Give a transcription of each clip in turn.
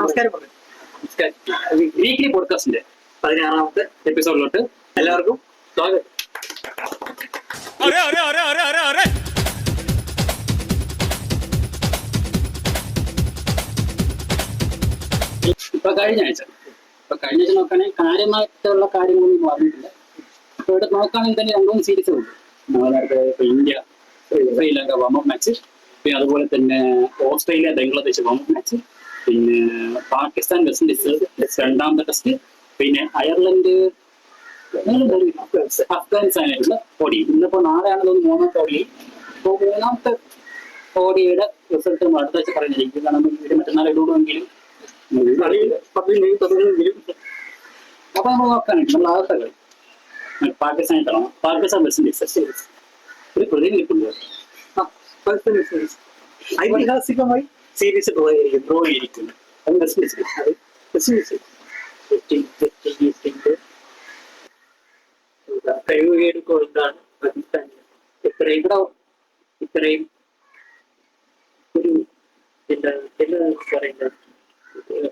നമസ്കാരം പറഞ്ഞു. വീക്കിലി പോഡ്കാസ്റ്റിന്റെ 16ാമത്തെ എപ്പിസോഡിലോട്ട് എല്ലാവർക്കും സ്വാഗതം. ഇപ്പൊ കഴിഞ്ഞ ആഴ്ച നോക്കുകയാണെങ്കിൽ കാര്യമായിട്ടുള്ള കാര്യങ്ങളൊന്നും പറഞ്ഞിട്ടില്ല. ഇപ്പൊ ഇവിടെ നോക്കുകയാണെങ്കിൽ തന്നെ 2-3 സീരീസ് ഉണ്ട്. നേരത്തെ ഇന്ത്യ ശ്രീലങ്ക വാമപ്പ് മാച്ച്, പിന്നെ അതുപോലെ തന്നെ ഓസ്ട്രേലിയ ബംഗ്ലാദേശ് വാമപ്പ് മാച്ച്, പിന്നെ പാകിസ്ഥാൻ വെസ്റ്റ് ഇൻഡീസ് 2ാമത്തെ ടെസ്റ്റ്, പിന്നെ അയർലൻഡ് അഫ്ഗാനിസ്ഥാനായിട്ടുള്ള ഓഡി. ഇന്നിപ്പോ നാളെയാണ് തോന്നുന്നു 3ാമത്തെ ഓഡി. ഇപ്പോൾ 3ാമത്തെ ഓഡിയുടെ റിസൾട്ട് അടുത്ത വെച്ച് പറഞ്ഞിരിക്കും. കാരണം മറ്റന്നാൾ ഇടുമെങ്കിലും അപ്പൊ നമ്മൾ നോക്കാനായിട്ട് നമ്മൾ ആദ്യത്തെ കളി പാകിസ്ഥാനായിട്ടാണ്. പാകിസ്ഥാൻ വെസ്റ്റ് ഇൻഡീസ് ഒരു പ്രതിനിധിക്കുണ്ട്. ഐതിഹാസികമായി സീരീസ് ഡ്രോ ചെയ്തിരിക്കുന്നു. അത് വെസ്റ്റ് ഇൻഡീസ് കഴിവുകേട് കൊണ്ടാണ് പാകിസ്ഥാൻ ഇത്രയും ഒരു എന്താ പറയുന്നത്,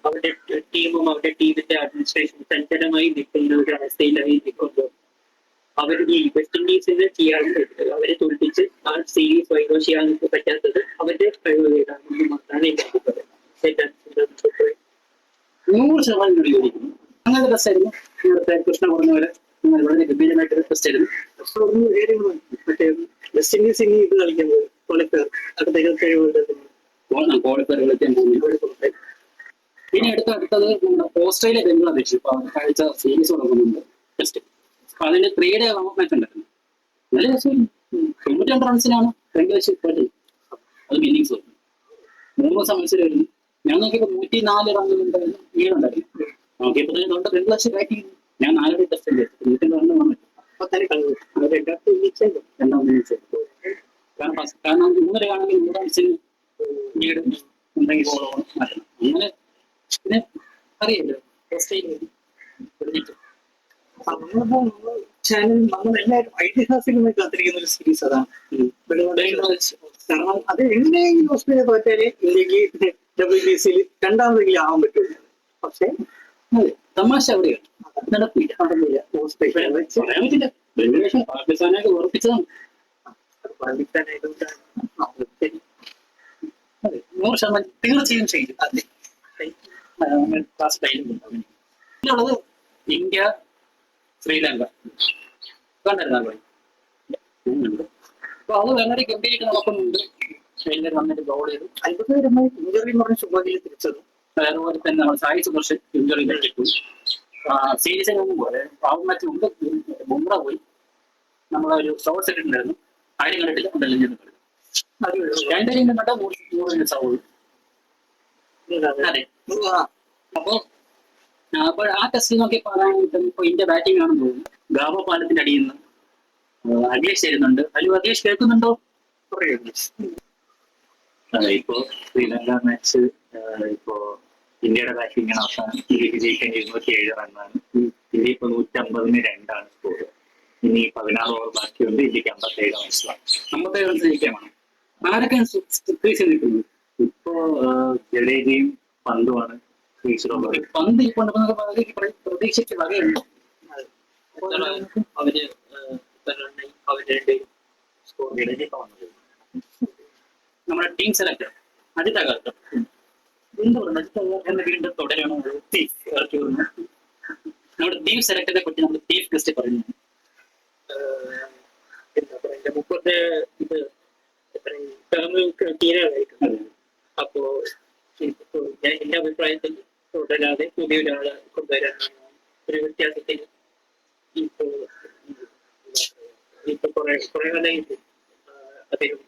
അവരുടെ ടീമും അവരുടെ ടീമിന്റെ അഡ്മിനിസ്ട്രേഷൻ സഞ്ചലമായി നിൽക്കുന്ന ഒരു അവസ്ഥയിലായി നിൽക്കുമ്പോൾ അവർ ഈ വെസ്റ്റ് ഇൻഡീസിനെ അവരെ തോൽപ്പിച്ച് ആ സീരീസ് വൈകോ ചെയ്യാൻ പറ്റാത്തത് അവരുടെ കഴിവുകേടാണെന്ന് മാത്രമാണ് എനിക്ക് പറയുന്നത്. 100% യോജിക്കുന്നു. അങ്ങനത്തെ ടെസ്റ്റായിരുന്നു ഇവിടുത്തെ കൃഷ്ണ പറഞ്ഞ പോലെ വളരെ ഗംഭീരമായിട്ടൊരു ടെസ്റ്റായിരുന്നു. മറ്റേ വെസ്റ്റ് ഇൻഡീസ് ഇനി ഇത് കളിക്കുന്നത് ക്വാളിഫയർ അടുത്ത ക്വാളിഫയർ കളിക്കാൻ പോകുന്നത്. ഇനി അടുത്തത് നമ്മുടെ ഓസ്ട്രേലിയ ബംഗ്ലാദേശ് ഇപ്പൊ കഴിച്ച സീരീസ് തുടങ്ങുന്നുണ്ട് ടെസ്റ്റ്. അപ്പൊ അതിന്റെ 3 ഡേ വാമപ്പ് മാച്ച് ഉണ്ടായിരുന്നു. നല്ല രസം. 92 റൺസിനാണ് ബംഗ്ലാദേശ് തോറ്റത്. അത് ഇന്നിങ്സ് 3 ദിവസം മത്സരമായിരുന്നു. ഞാൻ നോക്കിയപ്പോൾ 104 റണ്ണുണ്ടായിരുന്നു, വീടുണ്ടായിരുന്നു. നോക്കിയപ്പോൾ ബംഗ്ലാദേശ് ബാറ്റിംഗ്. ഞാൻ 4 ടെസ്റ്റ് ഉണ്ട് 102 റണ്ണ് വന്നു. കാരണം 3 ആണെങ്കിൽ 100 റൺസിന് ലീഡ് ഉണ്ടെങ്കിൽ മാറ്റണം. അങ്ങനെ പിന്നെ അറിയില്ല ഓസ്ട്രേലിയ നമ്മളെല്ലാവരും ഐതിഹാസികമായി കാത്തിരിക്കുന്ന ഒരു സീരീസ് അതാണ്. കാരണം അത് എങ്ങനെയെങ്കിലും ഓസ്ട്രേലിയ തോറ്റാലേ ഇന്ത്യക്ക് WBCയിൽ 2ാമതെങ്കിലും ആവാൻ പറ്റുള്ളൂ. പക്ഷേ തമാശ അവിടെയാണ്, നടന്നില്ല. ഓസ്ട്രേലിയ പറയാൻ പറ്റില്ല. പാകിസ്ഥാനായിട്ട് ഉറപ്പിച്ചതാണ്. പാകിസ്ഥാനായതുകൊണ്ടാണ് 100% തീർച്ചയായും ചെയ്യും. അതെ, പിന്നുള്ളത് ഇന്ത്യ ശ്രീലങ്ക കണ്ടിരുന്നാ. അപ്പൊ അത് വളരെ ഗംഭീരമായിട്ട് നടക്കുന്നുണ്ട്. ശ്രീലങ്ക നന്നായിട്ട് ബോൾ ചെയ്തു. അത്ഭുതകരമായി ഇഞ്ചുറി എന്ന് പറഞ്ഞ ശുഭഗിൽ തിരിച്ചത്. അതുപോലെ തന്നെ നമ്മൾ സായി സുദർശൻ ഇഞ്ചുറി പറ്റിപ്പോയി. സീരീസിന് മുമ്പ് പോലെ മാച്ച് മുമ്പ് ബുംറ പോയി. നമ്മളൊരു ഷോർട്ട്സ് ഇട്ടിട്ടുണ്ടായിരുന്നു. ആരും കണ്ടിട്ടില്ല. രണ്ടുപേരും കണ്ട 100 റൺസ് ആവുള്ളൂ. അതെ. അപ്പോൾ ആ ടെസ്റ്റ് നോക്കി പറയാനായിട്ട് ഇപ്പൊ ഇന്ത്യ ബാറ്റിംഗ് ആണെന്ന് തോന്നുന്നു. ഗാവ പാലത്തിന്റെ അടിയിൽ നിന്ന് അഖിലേഷ് ചേരുന്നുണ്ട്. അഖിലേഷ് കേൾക്കുന്നുണ്ടോ? അതെ, ഇപ്പോ ശ്രീലങ്ക മാച്ച് ഇപ്പോ ഇന്ത്യയുടെ ബാറ്റിംഗാണ് അവസാനം. ഇന്ത്യക്ക് ജയിക്കാൻ 207 റണ്ണാണ്. ഇന്ത്യ ഇപ്പൊ 150-ന് 2 സ്കോർ. ഇനി 16 ഓവർ ബാക്കിയുണ്ട്. ഇന്ത്യക്ക് 57 റൺസാണ്. 57 റൺസ് ജയിക്കാനാണ്. ആരൊക്കെ നിൽക്കുന്നത്? ഇപ്പോ ജഡേജയും പന്തുമാണ്. പന്ത് ഇപ്പോൾ പ്രതീക്ഷിച്ച വകയുണ്ട്. നമ്മുടെ ടീം സെലക്ടർ അജിത് അഗർക്കർ എന്ന വീണ്ടും തുടരണം. നമ്മുടെ ടീം സെലക്ടറെ പറ്റി നമ്മൾ ചീഫ് ഗസ്റ്റ് പറഞ്ഞു. മുപ്പത്തെ ഇത് തീരാനായിട്ടുണ്ട്. അപ്പോ ഞാൻ എന്റെ അഭിപ്രായത്തിൽ തുടരാതെ പുതിയൊരാളെ കൊണ്ടുവരാനാണ് ഒരു വ്യത്യാസത്തിൽ. ഇപ്പൊ കുറെ കാലമായിട്ട് അദ്ദേഹം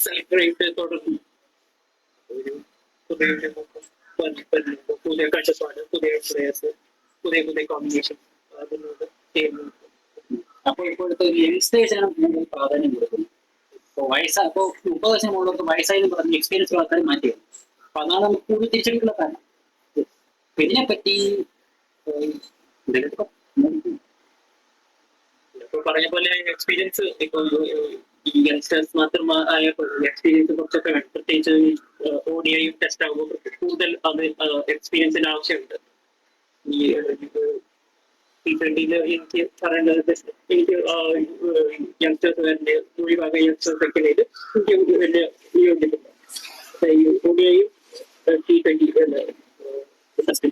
സെലക്ടറായിട്ട് തുടർന്നു. ഒരു പുതിയ കാഴ്ചപ്പാട്, പുതിയ പ്ലേയേഴ്സ്, പുതിയ കോമ്പിനേഷൻ അതിനോട് ചെയ്യുന്നു. അപ്പോൾ ഇപ്പോഴത്തെ ഒരു യങ്സ്റ്റേഴ്സിനാണ് കൂടുതൽ പ്രാധാന്യം കൊടുക്കുന്നത്. ഇപ്പോൾ ഇപ്പോൾ 30 വർഷം മുകളിലൊക്കെ വയസ്സായെന്ന് പറഞ്ഞ് എക്സ്പീരിയൻസ് ആൾക്കാർ മാറ്റിയത്. അപ്പൊ അതാണ് നമുക്ക് കൂടുതൽ തിരിച്ചെടുക്കുന്ന കാരണം. ഇതിനെപ്പറ്റി ഇപ്പൊ പറഞ്ഞ പോലെ എക്സ്പീരിയൻസ് ഇപ്പൊ ഈ യങ്സ്റ്റേഴ്സ് മാത്രമായ എക്സ്പീരിയൻസ് കുറച്ചൊക്കെ വേണം. പ്രത്യേകിച്ച് ഓഡിയോയും ടെസ്റ്റ് ആകുമ്പോൾ കൂടുതൽ അത് എക്സ്പീരിയൻസിന്റെ ആവശ്യമുണ്ട്. ഈ T20 എനിക്ക് പറയേണ്ടത് എനിക്ക് യങ്സ്റ്റേഴ്സ് വരുന്ന ഭൂരിഭാഗം യങ്സ്റ്റേഴ്സ് ഒക്കെ എനിക്ക് വലിയ യോഗ്യതയില്ല. ഈ ഓഡിയോയും T20 ടെസ്റ്റ്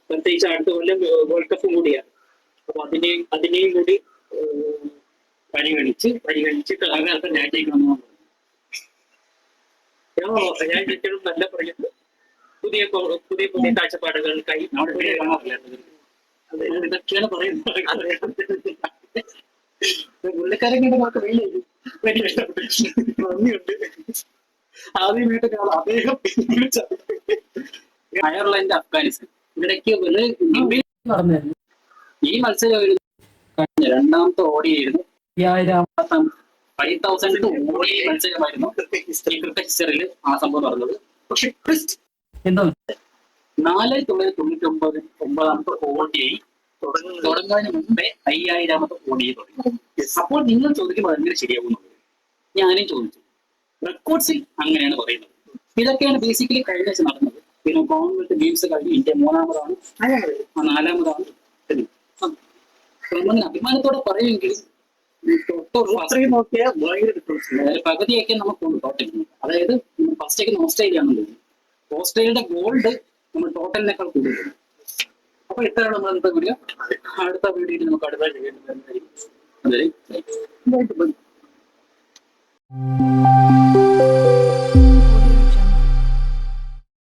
പ്രത്യേകിച്ച് അടുത്ത കൊല്ലം വേൾഡ് കപ്പും കൂടിയാണ്. അപ്പൊ അതിനെയും കൂടി പരിഗണിച്ച് അതിനകത്ത് ഞാൻ ജയിക്കണമെന്ന് ഞാൻ ഏറ്റവും നല്ല പറയുന്നത് പുതിയ പുതിയ കാഴ്ചപ്പാടുകൾക്കായി നമ്മുടെ വീഡിയോ കാണാറില്ല. ഇതൊക്കെയാണ് പറയുന്നത്. പുള്ളിക്കാരൊക്കെ നമുക്ക് നന്ദിയുണ്ട്. ആദ്യമായിട്ട് അദ്ദേഹം അയർലൻഡ്, അഫ്ഗാനിസ്ഥാൻ ഇവിടേക്ക് നടന്നായിരുന്നു. ഈ മത്സരം ഒരു കഴിഞ്ഞ രണ്ടാമത്തെ ഓടിയായിരുന്നു. 5000 ഓടി മത്സരമായിരുന്നു ഈ ക്രിക്കറ്റ് ഹിസ്റ്ററിയിൽ ആ സംഭവം നടന്നത്. പക്ഷെ ട്വിസ്റ്റ് എന്താ 4999 ഓടിയായി തുടങ്ങുന്നതിന് മുമ്പേ 5000 ഓടിയായി തുടങ്ങി. അപ്പോൾ നിങ്ങൾ ചോദിക്കുമ്പോൾ അതെങ്ങനെ ശരിയാകുന്നുള്ളത് ഞാനും ചോദിച്ചു. റെക്കോർഡ്സിൽ അങ്ങനെയാണ് പറയുന്നത്. ഇതൊക്കെയാണ് ബേസിക്കലി കഴിഞ്ഞ ആഴ്ച നടന്നത്. പിന്നെ കോമൺവെൽത്ത് ഗെയിംസ് കഴിഞ്ഞ് ഇന്ത്യ 3ാമതാണ്, 4ാമതാണ്. നമ്മള് അഭിമാനത്തോടെ പറയുമെങ്കിൽ നോക്കിയാൽ ഭയങ്കര ഡിഫറൻസ്. പകുതിയൊക്കെ നമുക്ക് ടോട്ടൽ. അതായത് ഫസ്റ്റ് ഒക്കെ ഓസ്ട്രേലിയ ആണെന്ന് തോന്നുന്നു. ഓസ്ട്രേലിയയുടെ ഗോൾഡ് നമ്മൾ ടോട്ടലിനേക്കാൾ കൂടുതൽ. അപ്പൊ ഇത്രയാണ് നമ്മൾ ഇന്നത്തെ വീഡിയോ. അടുത്ത വീഡിയോയിൽ നമുക്ക് അടുത്ത വീഡിയോ.